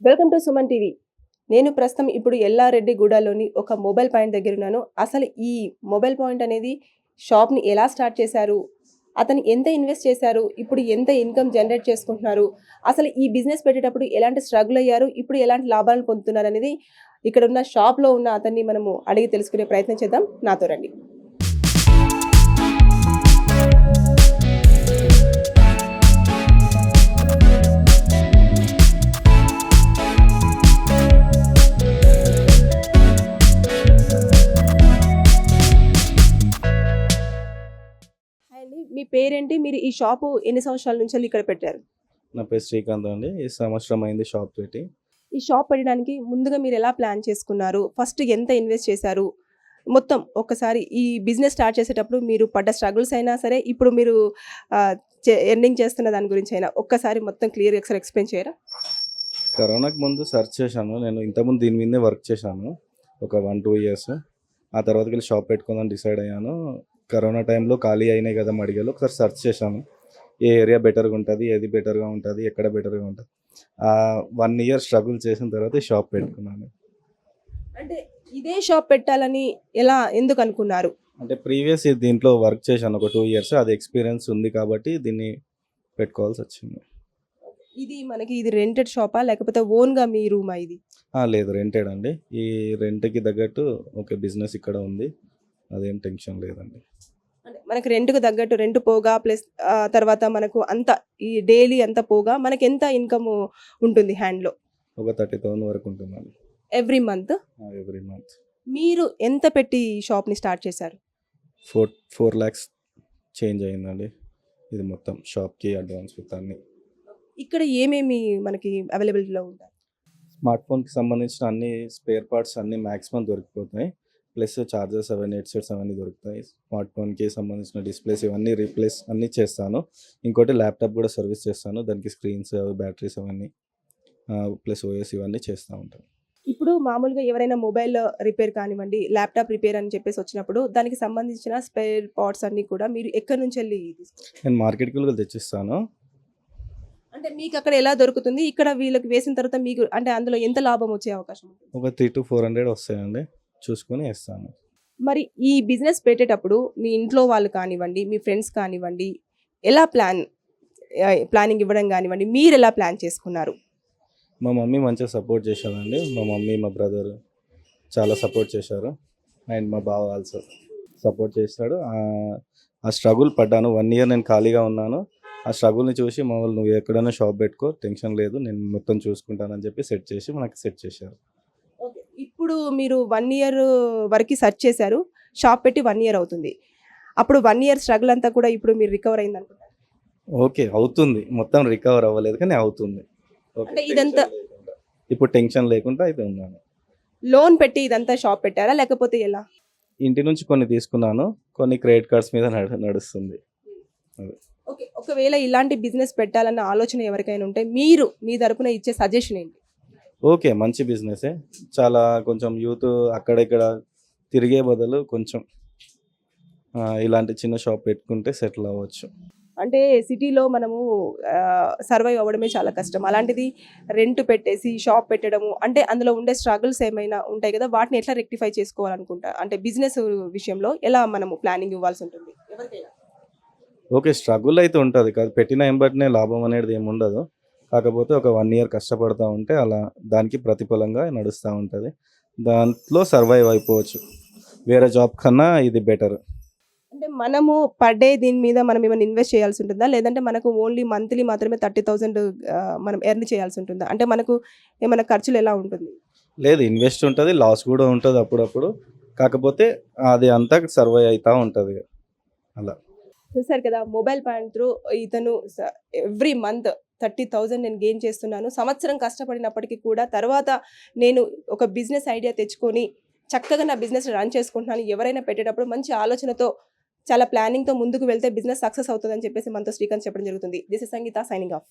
Welcome to Suman TV. నేను ప్రస్తుతం ఇప్పుడు ఎల్లారెడ్డిగూడలోని ఒక మొబైల్ పాయింట్ దగ్గర ఉన్నాను. అసలు ఈ మొబైల్ పాయింట్ అనేది షాప్ని ఎలా స్టార్ట్ చేశారు, అతను ఎంత ఇన్వెస్ట్ చేశారు, ఇప్పుడు ఎంత ఇన్కమ్ జనరేట్ చేసుకుంటున్నారు, అసలు ఈ బిజినెస్ పెట్టేటప్పుడు ఎలాంటి స్ట్రగుల్ అయ్యారు, ఇప్పుడు ఎలాంటి లాభాలను పొందుతున్నారు అనేది ఇక్కడ ఉన్న షాప్లో ఉన్న అతన్ని మనము అడిగి తెలుసుకునే ప్రయత్నం చేద్దాం. నాతో రండి. మీ పేరేంటి? మీరు ఈ షాపు ఎన్ని సంవత్సరాల నుంచి ఇక్కడ పెట్టారు? నా పేరు శ్రీకాంత్ అండి. ఈ సంవత్సరం అయింది షాప్ పెట్టి. ఈ షాప్ పెట్టడానికి ముందుగా మీరు ఎలా ప్లాన్ చేసుకున్నారు? ఫస్ట్ ఎంత ఇన్వెస్ట్ చేశారు? మొత్తం ఒక్కసారి ఈ బిజినెస్ స్టార్ట్ చేసేటప్పుడు మీరు పడ్డ స్ట్రగుల్స్ అయినా సరే, ఇప్పుడు మీరు ఎర్నింగ్ చేస్తున్న దాని గురించి అయినా ఒక్కసారి మొత్తం క్లియర్గా ఒకసారి ఎక్స్ప్లెయిన్ చేయరా? కరోనాకి ముందు సెర్చ్ చేశాను. నేను ఇంతకుముందు దీని మీదే వర్క్ చేశాను ఒక 1-2 ఇయర్స్. ఆ తర్వాతకి వెళ్ళి షాప్ పెట్టుకుందాం డిసైడ్ అయ్యాను. కరోనా టైంలో ఖాళీ అయినాయి కదా మడిగలు, ఒకసారి సెర్చ్ చేశాను. ఏ ఏరియా బెటర్గా ఉంటుంది, ఏది బెటర్గా ఉంటుంది, ఎక్కడ బెటర్గా ఉంటుంది. 1 ఇయర్ స్ట్రగుల్ చేసిన తర్వాత ఈ షాప్ పెట్టుకున్నాను. అంటే ఇదే షాప్ పెట్టాలని ఎందుకు అనుకున్నారు? అంటే ప్రీవియస్ దీంట్లో వర్క్ చేశాను ఒక 2 ఇయర్స్. అది ఎక్స్పీరియన్స్ ఉంది కాబట్టి దీన్ని పెట్టుకోవాల్సి వచ్చింది. ఇది రెంటెడ్ షాపా లేకపోతే ఓన్గా మీ రూమా ఇది? లేదు, రెంటెడ్ అండి. ఈ రెంట్కి తగ్గట్టు ఒక బిజినెస్ ఇక్కడ ఉంది, అదేం టెన్షన్ లేదండి. అంటే మనకి రెంట్కు తగ్గట్టు రెంట్ పోగా ప్లస్ తర్వాత మనకు అంత ఈ డైలీ అంతా పోగా మనకి ఎంత ఇన్కమ్ ఉంటుంది హ్యాండ్లో? ఒక 30,000 వరకు ఉంటుందండి ఎవ్రీ మంత్. మీరు ఎంత పెట్టి షాప్ని స్టార్ట్ చేశారు? 4 lakhs చేంజ్ అయిందండి. ఇది మొత్తం షాప్కి అడ్వాన్స్ విత్ అన్ని. ఇక్కడ ఏమేమి మనకి అవైలబిలిటీలో ఉంటాయి? స్మార్ట్ ఫోన్కి సంబంధించిన అన్ని స్పేర్ పార్ట్స్ అన్ని మ్యాక్సిమం దొరికిపోతాయి. ప్లస్ చార్జర్స్ అవన్నీ, హెడ్సెట్స్ అవన్నీ దొరుకుతాయి. స్మార్ట్ ఫోన్కి సంబంధించిన డిస్ప్లేస్ ఇవన్నీ రీప్లేస్ అన్నీ చేస్తాను. ఇంకోటి ల్యాప్టాప్ కూడా సర్వీస్ చేస్తాను. దానికి స్క్రీన్స్, బ్యాటరీస్ అవన్నీ ప్లస్ ఓఎస్ ఇవన్నీ చేస్తూ ఉంటాను. ఇప్పుడు మామూలుగా ఎవరైనా మొబైల్ రిపేర్ కానివ్వండి, ల్యాప్టాప్ రిపేర్ అని చెప్పేసి వచ్చినప్పుడు దానికి సంబంధించిన స్పేర్ పార్ట్స్ అన్నీ కూడా మీరు ఎక్కడి నుంచి వెళ్ళి తీసుకుంటారు? నేను మార్కెట్కి వెళ్ళి తెచ్చిస్తాను. అంటే మీకు అక్కడ ఎలా దొరుకుతుంది? ఇక్కడ వీళ్ళకి వేసిన తర్వాత మీకు అంటే అందులో ఎంత లాభం వచ్చే అవకాశం ఉంటుంది? ఒక 300-400 వస్తాయండి, చూసుకొని వేస్తాను. మరి ఈ బిజినెస్ పెట్టేటప్పుడు మీ ఇంట్లో వాళ్ళు కానివ్వండి, మీ ఫ్రెండ్స్ కానివ్వండి, ఎలా ప్లానింగ్ ఇవ్వడం కానివ్వండి, మీరు ఎలా ప్లాన్ చేసుకున్నారు? మా మమ్మీ మంచిగా సపోర్ట్ చేశారండి. మా మమ్మీ, మా బ్రదర్ చాలా సపోర్ట్ చేశారు. అండ్ మా బావ ఆల్సో సపోర్ట్ చేస్తాడు. ఆ స్ట్రగుల్ పడ్డాను. 1 ఇయర్ నేను ఖాళీగా ఉన్నాను. ఆ స్ట్రగుల్ని చూసి మా వాళ్ళు, నువ్వు ఎక్కడైనా షాప్ పెట్టుకో, టెన్షన్ లేదు, నేను మొత్తం చూసుకుంటానని చెప్పి మనకి సెట్ చేశారు. ఓకే, ఇప్పుడు మీరు 1 ఇయర్ వరకు సెర్చ్ చేశారు, షాప్ పెట్టి 1 ఇయర్ అవుతుంది. అప్పుడు 1 ఇయర్ స్ట్రగుల్ అంతా కూడా ఇప్పుడు మీరు రికవర్ అయింది అనుకుంటారు? ఓకే, అవుతుంది. మొత్తం రికవర్ అవ్వలేదు కానీ అవుతుంది. అంటే ఇదంతా ఇప్పుడు టెన్షన్ లేకుండా అయితే ఉన్నాను. లోన్ పెట్టి ఇదంతా షాప్ పెట్టారా లేకపోతే ఎలా? ఇంటి నుంచి కొన్ని తీసుకున్నాను, కొన్ని క్రెడిట్ కార్డ్స్ మీద నడుస్తుంది. ఓకే, ఒకవేళ ఇలాంటి బిజినెస్ పెట్టాలన్న ఆలోచన ఎవరికైనా ఉంటే మీరు మీ తరపున ఇచ్చే సజెషన్ ఏంటి? ఓకే, మంచి బిజినెసే. చాలా కొంచెం యూత్ అక్కడిక్కడ తిరిగే బదులు కొంచెం ఇలాంటి చిన్న షాప్ పెట్టుకుంటే సెటిల్ అవ్వచ్చు. అంటే సిటీలో మనము సర్వైవ్ అవ్వడమే చాలా కష్టం. అలాంటిది రెంట్ పెట్టేసి షాప్ పెట్టడము అంటే అందులో ఉండే స్ట్రగుల్స్ ఏమైనా ఉంటాయి కదా, వాటిని ఎట్లా రెక్టిఫై చేసుకోవాలనుకుంటా? అంటే బిజినెస్ విషయంలో ఎలా మనము ప్లానింగ్ ఇవ్వాల్సి ఉంటుంది ఎవరికైనా? ఓకే, స్ట్రగుల్ అయితే ఉంటుంది కాదు, పెట్టిన ఎంబటినే లాభం అనేది ఏమి ఉండదు. కాకపోతే ఒక 1 ఇయర్ కష్టపడుతూ ఉంటే అలా దానికి ప్రతిఫలంగా నడుస్తూ ఉంటుంది. దాంట్లో సర్వైవ్ అయిపోవచ్చు. వేరే జాబ్ కన్నా ఇది బెటర్. అంటే మనము పర్ డే దీని మీద మనం ఏమైనా ఇన్వెస్ట్ చేయాల్సి ఉంటుందా, లేదంటే మనకు ఓన్లీ మంత్లీ మాత్రమే 30,000 మనం ఎర్న్ చేయాల్సి ఉంటుందా? అంటే మనకు ఏమైనా ఖర్చులు ఎలా ఉంటుంది? లేదు, ఇన్వెస్ట్ ఉంటుంది, లాస్ కూడా ఉంటుంది అప్పుడప్పుడు. కాకపోతే అది అంతా సర్వైవ్ అవుతూ ఉంటుంది అలా. చూసారు కదా, మొబైల్ పాయింట్ త్రూ ఇతను ఎవ్రీ మంత్ 30,000 నేను గెయిన్ చేస్తున్నాను. సంవత్సరం కష్టపడినప్పటికీ కూడా తర్వాత నేను ఒక బిజినెస్ ఐడియా తెచ్చుకొని చక్కగా నా బిజినెస్ రన్ చేసుకుంటున్నాను. ఎవరైనా పెట్టేటప్పుడు మంచి ఆలోచనతో చాలా ప్లానింగ్తో ముందుకు వెళ్తే బిజినెస్ సక్సెస్ అవుతుందని చెప్పేసి మనతో శ్రీకాంత్ చెప్పడం జరుగుతుంది. This is Sangeetha signing of.